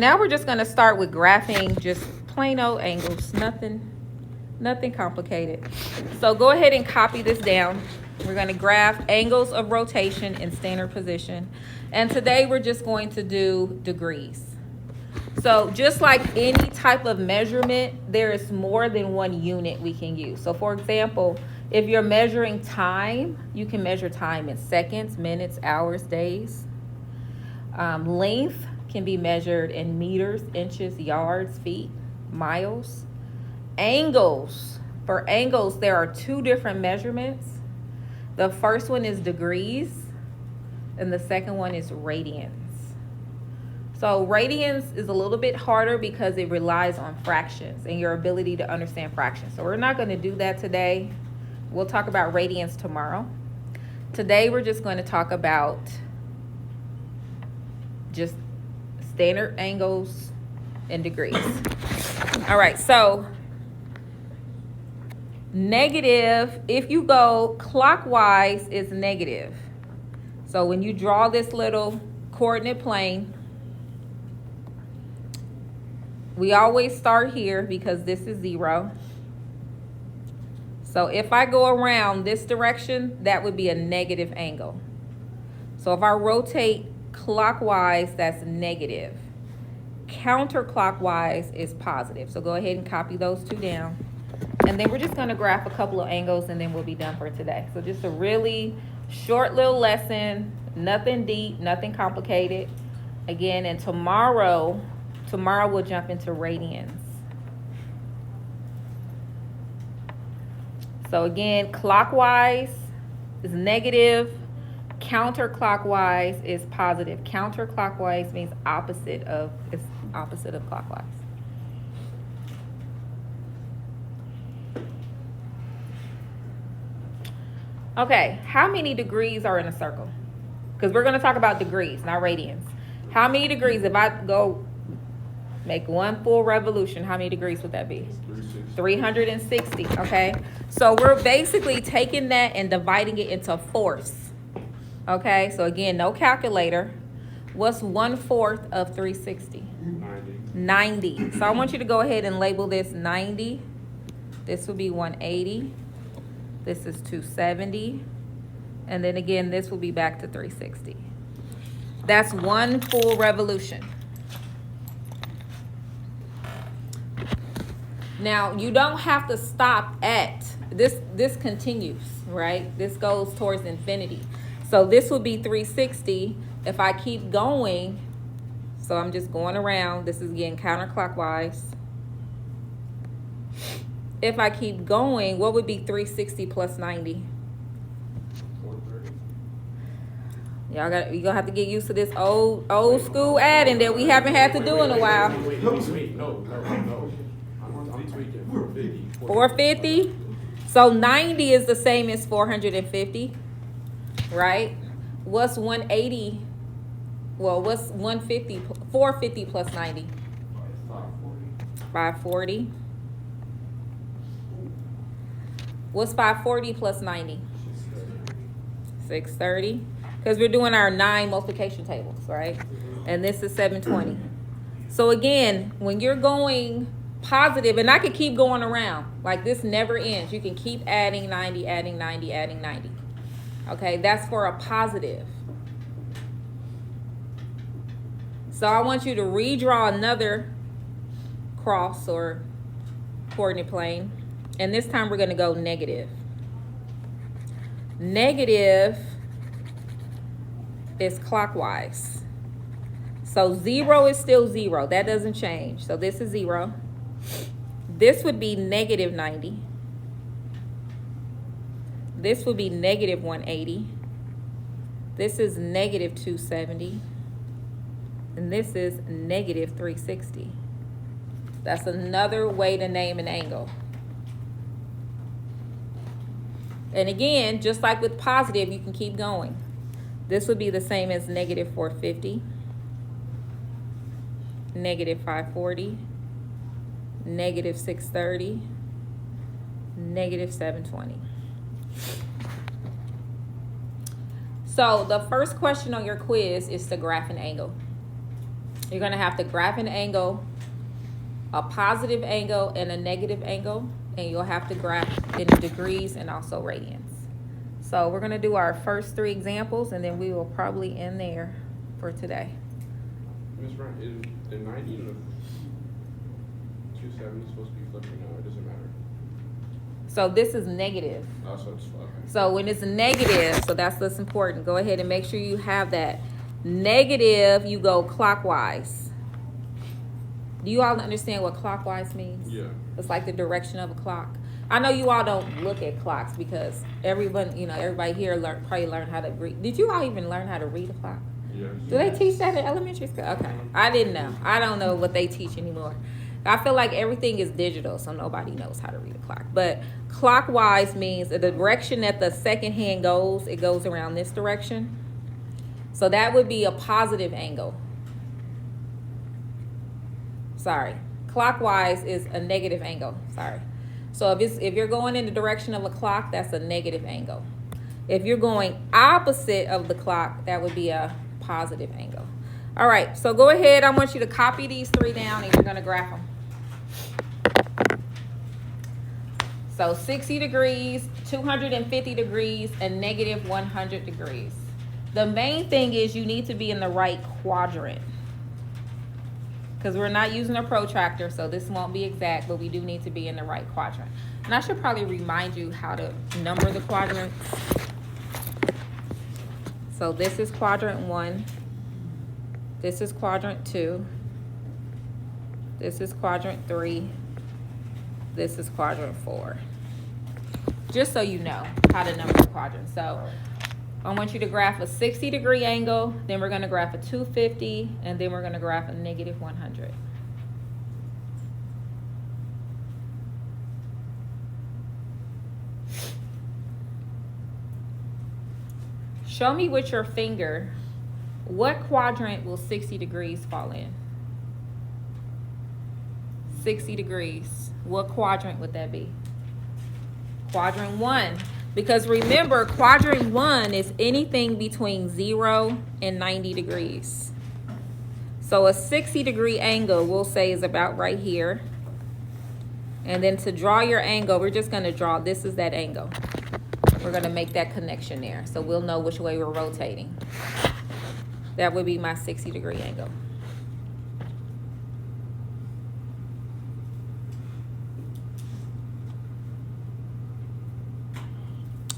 Now we're just going to start with graphing just plain old angles, nothing complicated. So go ahead and copy this down. We're going to graph angles of rotation in standard position. And today we're just going to do degrees. So just like any type of measurement, there is more than one unit we can use. So for example, if you're measuring time, you can measure time in seconds, minutes, hours, days. Length can be measured in meters, inches, yards, feet, miles. Angles. For angles, there are two different measurements. The first one is degrees, and the second one is radians. So radians is a little bit harder because it relies on fractions and your ability to understand fractions. So we're not going to do that today. We'll talk about radians tomorrow. Today we're just going to talk about just standard angles and degrees. All right, so negative, if you go clockwise, is negative. So when you draw this little coordinate plane, we always start here because this is 0. So if I go around this direction, that would be a negative angle. So if I rotate clockwise, that's negative. Counterclockwise is positive. So go ahead and copy those two down. And then we're just going to graph a couple of angles and then we'll be done for today. So just a really short little lesson, nothing deep, nothing complicated. Again, and tomorrow we'll jump into radians. So again, clockwise is negative. Counterclockwise is positive. Counterclockwise means opposite of clockwise. Okay, how many degrees are in a circle? Because we're going to talk about degrees, not radians. How many degrees, if I go make one full revolution, how many degrees would that be? 360, okay? So we're basically taking that and dividing it into fourths. Okay, so again, no calculator. What's 1/4 of 360? 90. So I want you to go ahead and label this 90. This will be 180. This is 270. And then again, this will be back to 360. That's one full revolution. Now, you don't have to stop at this continues, right? This goes towards infinity. So this would be 360. If I keep going, so I'm just going around. This is again counterclockwise. If I keep going, what would be 360 plus 90? 430. You're gonna have to get used to this old school adding that we haven't had to do in a while. Wait, no. I'm tweaking 450. 450. So 90 is the same as 450, right? What's 180? Well, what's 150? 450 plus 90? 540. What's 540 plus 90? 630. Because we're doing our 9 multiplication tables, right? And this is 720. So again, when you're going positive, and I could keep going around, like this never ends. You can keep adding 90, adding 90, adding 90. Okay, that's for a positive. So I want you to redraw another cross or coordinate plane. And this time we're going to go negative. Negative is clockwise. So 0 is still 0. That doesn't change. So this is 0. This would be negative 90. This would be negative 180. This is negative 270. And this is negative 360. That's another way to name an angle. And again, just like with positive, you can keep going. This would be the same as negative 450, negative 540, negative 630, negative 720. So the first question on your quiz is to graph an angle. You're gonna have to graph an angle, a positive angle and a negative angle, and you'll have to graph in degrees and also radians. So we're gonna do our first 3 examples, and then we will probably end there for today. Ms. Brown, is the 90 and the 270 supposed to be flipping now? It doesn't matter. So this is negative. Oh, so it's okay. So when it's negative, so that's what's important. Go ahead and make sure you have that. Negative, you go clockwise. Do you all understand what clockwise means? Yeah. It's like the direction of a clock. I know you all don't look at clocks because everybody here probably learned how to read. Did you all even learn how to read a clock? Yes. Do they teach that in elementary school? Okay. I didn't know. I don't know what they teach anymore. I feel like everything is digital, so nobody knows how to read a clock. But clockwise means the direction that the second hand goes, it goes around this direction. So that would be a positive angle. Sorry. Clockwise is a negative angle. Sorry. So if you're going in the direction of a clock, that's a negative angle. If you're going opposite of the clock, that would be a positive angle. All right, so go ahead. I want you to copy these 3 down, and you're going to graph them. So 60 degrees, 250 degrees, and negative 100 degrees. The main thing is you need to be in the right quadrant, because we're not using a protractor, so this won't be exact, but we do need to be in the right quadrant. And I should probably remind you how to number the quadrants. So this is quadrant 1. This is quadrant 2. This is quadrant 3. This is quadrant 4. Just so you know how to number the quadrants. So I want you to graph a 60-degree angle, then we're going to graph a 250, and then we're going to graph a negative 100. Show me with your finger, what quadrant will 60 degrees fall in? 60 degrees. What quadrant would that be? Quadrant 1. Because remember, quadrant 1 is anything between 0 and 90 degrees. So a 60-degree angle, we'll say, is about right here. And then to draw your angle, we're just going to draw, this is that angle. We're going to make that connection there, so we'll know which way we're rotating. That would be my 60-degree angle.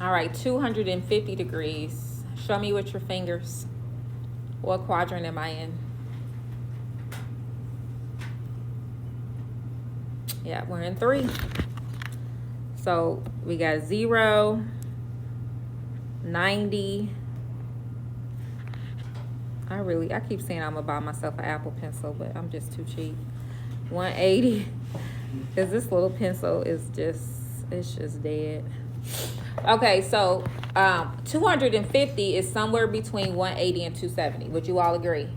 All right, 250 degrees. Show me with your fingers. What quadrant am I in? Yeah, we're in 3. So we got 0, 90. I keep saying I'm gonna buy myself an Apple Pencil, but I'm just too cheap. 180. Because this little pencil is it's just dead. Okay, so 250 is somewhere between 180 and 270. Would you all agree?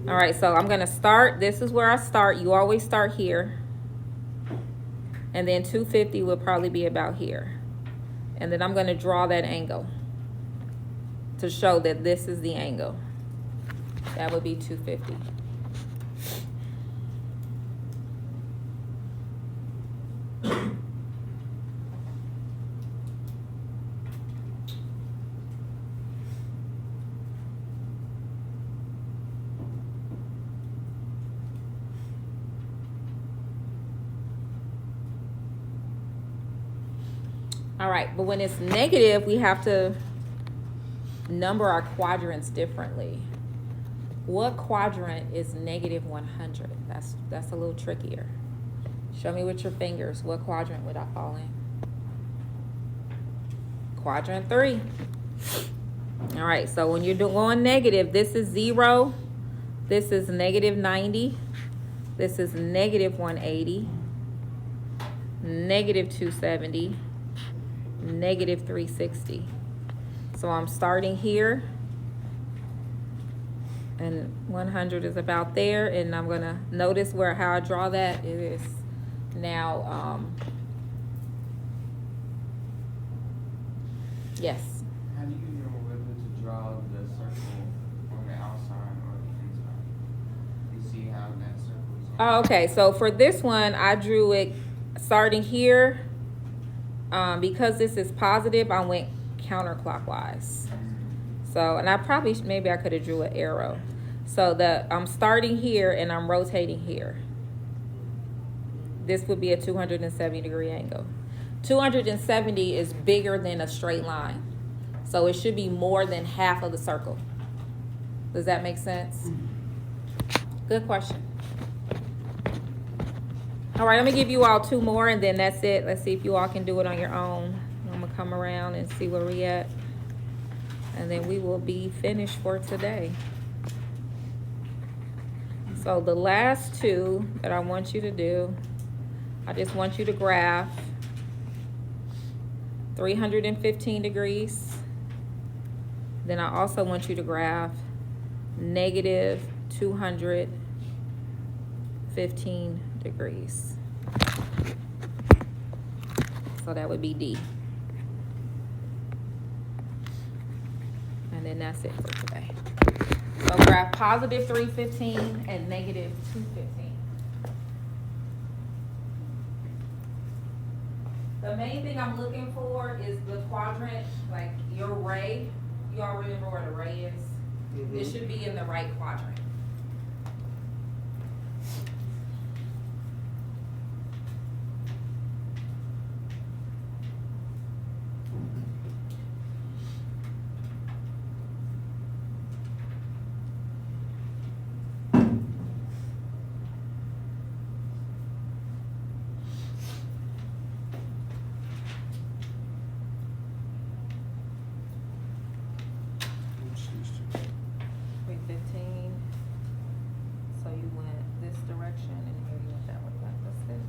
All right, so I'm going to start. This is where I start. You always start here. And then 250 will probably be about here. And then I'm going to draw that angle to show that this is the angle. That would be 250. All right, but when it's negative, we have to number our quadrants differently. What quadrant is negative 100? That's a little trickier. Show me with your fingers. What quadrant would I fall in? Quadrant 3. All right, so when you're going negative, this is 0. This is negative 90. This is negative 180. Negative 270. Negative 360. So I'm starting here, and 100 is about there, and I'm gonna notice how I draw that. It is now yes. How do you know whether to draw the circle on the outside or the inside? Oh, okay, so for this one, I drew it starting here. Because this is positive, I went counterclockwise. So, and I probably, maybe I could have drew an arrow. So I'm starting here and I'm rotating here. This would be a 270-degree angle. 270 is bigger than a straight line. So it should be more than half of the circle. Does that make sense? Good question. All right, I'm gonna give you all two more and then that's it. Let's see if you all can do it on your own. I'm gonna come around and see where we at. And then we will be finished for today. So the last two that I want you to do, I just want you to graph 315 degrees. Then I also want you to graph negative 215 degrees. So that would be D. And then that's it for today. So graph positive 315 and negative 215. The main thing I'm looking for is the quadrant, like your ray. You all remember where the ray is? This should be in the right quadrant. What's these two? 315. So you went this direction and here you went that way. That's it.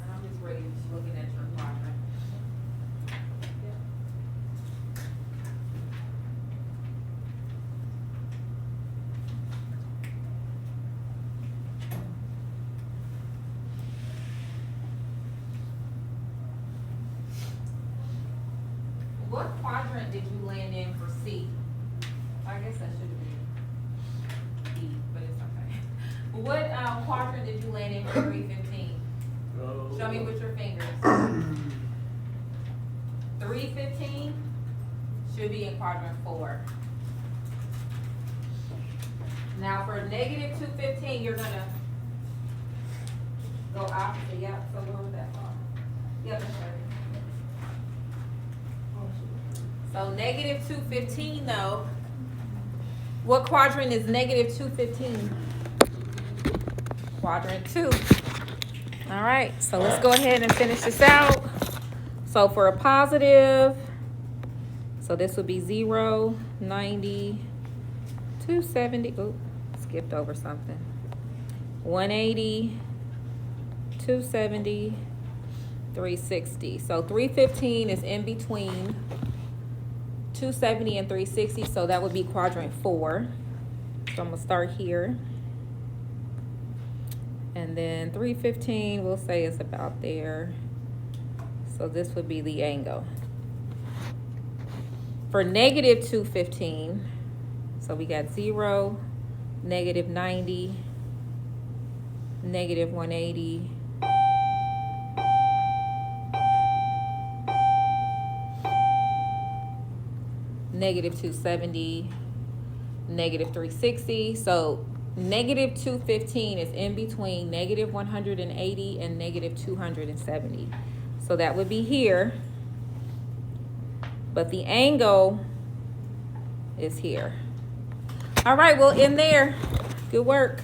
And I'm just ready, just looking at your quadrant. What quadrant did you land in for C? I guess that should have been E, but it's okay. What quadrant did you land in for 315? Show me with your fingers. 315 should be in quadrant 4. Now for negative 215, you're gonna go opposite. Yep, so where was that from? Yep, that's right. So negative 215 though, what quadrant is negative 215? Quadrant 2. All right, so let's go ahead and finish this out. So for a positive, so this would be 0, 90, 270, oh, skipped over something. 180, 270, 360. So 315 is in between 270 and 360, so that would be quadrant 4. So I'm gonna start here. And then 315, we'll say is about there. So this would be the angle. For negative 215, so we got 0, negative 90, negative 180, negative 270, negative 360. So negative 215 is in between negative 180 and negative 270. So that would be here. But the angle is here. All right, well, in there. Good work.